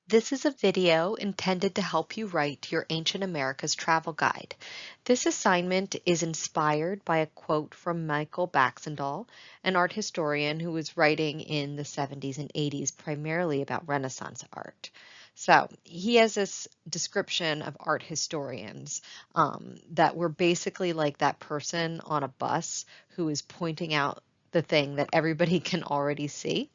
This is a video intended to help you write your Ancient Americas travel guide. This assignment is inspired by a quote from Michael Baxendale, an art historian who was writing in the 70s and 80s primarily about Renaissance art. So he has this description of art historians that were basically like that person on a bus who is pointing out the thing that everybody can already see.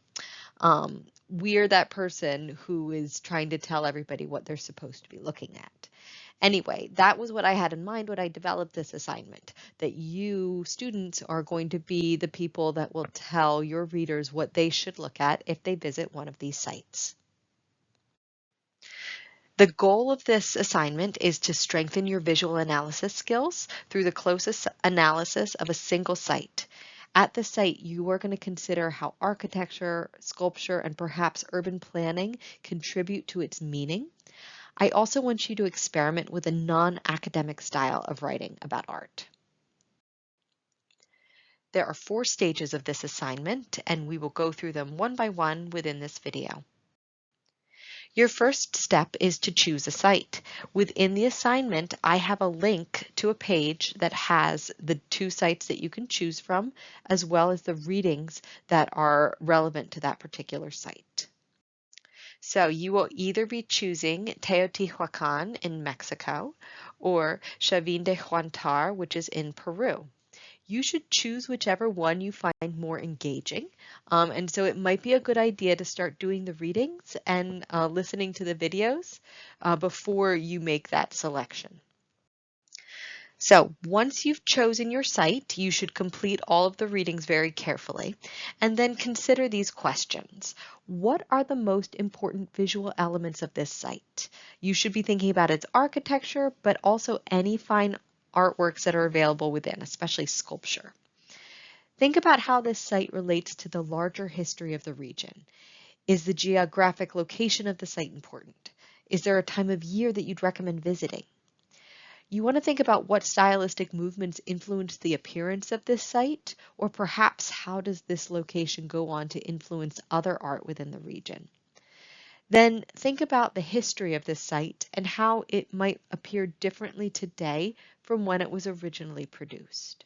We're that person who is trying to tell everybody what they're supposed to be looking at. Anyway, that was what I had in mind when I developed this assignment, that you students are going to be the people that will tell your readers what they should look at if they visit one of these sites. The goal of this assignment is to strengthen your visual analysis skills through the closest analysis of a single site. At the site, you are going to consider how architecture, sculpture, and perhaps urban planning contribute to its meaning. I also want you to experiment with a non-academic style of writing about art. There are 4 stages of this assignment, and we will go through them one by one within this video. Your first step is to choose a site. Within the assignment, I have a link to a page that has the 2 sites that you can choose from, as well as the readings that are relevant to that particular site. So you will either be choosing Teotihuacan in Mexico or Chavin de Huantar, which is in Peru. You should choose whichever one you find more engaging. And so it might be a good idea to start doing the readings and listening to the videos before you make that selection. So once you've chosen your site, you should complete all of the readings very carefully and then consider these questions. What are the most important visual elements of this site? You should be thinking about its architecture, but also any fine artworks that are available within, especially sculpture. Think about how this site relates to the larger history of the region. Is the geographic location of the site important? Is there a time of year that you'd recommend visiting? You want to think about what stylistic movements influence the appearance of this site, or perhaps how does this location go on to influence other art within the region? Then think about the history of this site and how it might appear differently today from when it was originally produced.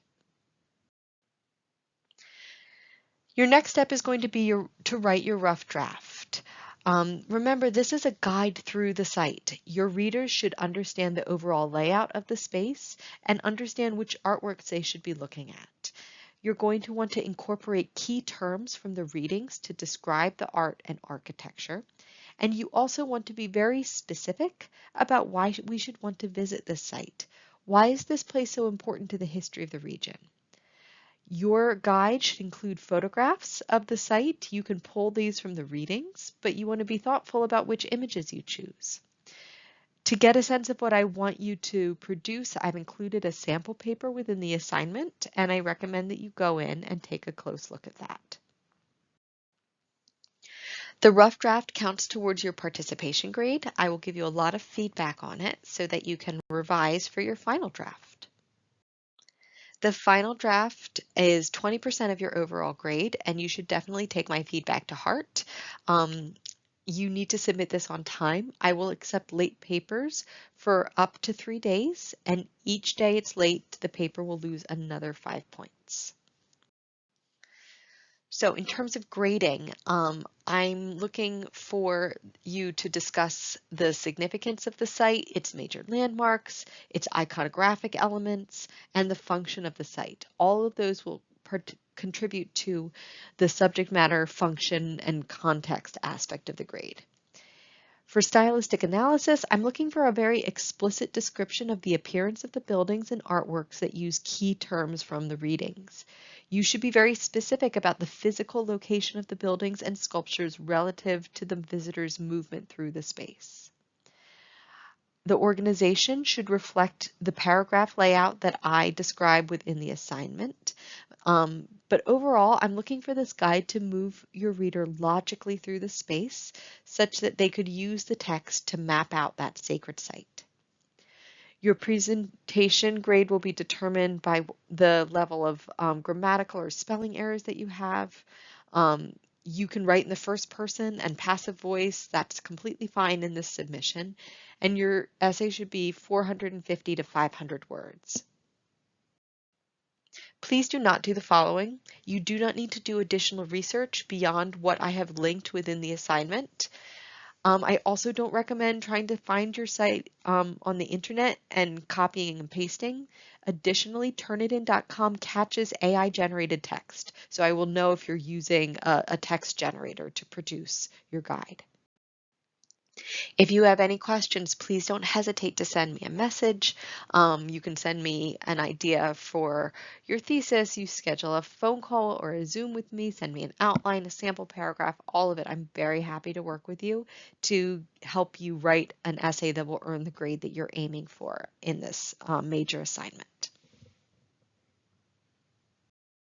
Your next step is going to be to write your rough draft. Remember, this is a guide through the site. Your readers should understand the overall layout of the space and understand which artworks they should be looking at. You're going to want to incorporate key terms from the readings to describe the art and architecture. And you also want to be very specific about why we should want to visit this site. Why is this place so important to the history of the region? Your guide should include photographs of the site. You can pull these from the readings, but you want to be thoughtful about which images you choose. To get a sense of what I want you to produce, I've included a sample paper within the assignment, and I recommend that you go in and take a close look at that. The rough draft counts towards your participation grade. I will give you a lot of feedback on it so that you can revise for your final draft. The final draft is 20% of your overall grade, and you should definitely take my feedback to heart. You need to submit this on time. I will accept late papers for up to 3 days, and each day it's late, the paper will lose another 5 points. So in terms of grading, I'm looking for you to discuss the significance of the site, its major landmarks, its iconographic elements, and the function of the site. All of those will contribute to the subject matter, function, and context aspect of the grade. For stylistic analysis, I'm looking for a very explicit description of the appearance of the buildings and artworks that use key terms from the readings. You should be very specific about the physical location of the buildings and sculptures relative to the visitor's movement through the space. The organization should reflect the paragraph layout that I describe within the assignment. But overall, I'm looking for this guide to move your reader logically through the space such that they could use the text to map out that sacred site. Your presentation grade will be determined by the level of grammatical or spelling errors that you have. You can write in the first person and passive voice. That's completely fine in this submission. And your essay should be 450 to 500 words. Please do not do the following. You do not need to do additional research beyond what I have linked within the assignment. I also don't recommend trying to find your site on the internet and copying and pasting. Additionally, Turnitin.com catches AI generated text, so I will know if you're using a text generator to produce your guide. If you have any questions, please don't hesitate to send me a message. You can send me an idea for your thesis. You schedule a phone call or a Zoom with me, send me an outline, a sample paragraph, all of it. I'm very happy to work with you to help you write an essay that will earn the grade that you're aiming for in this major assignment.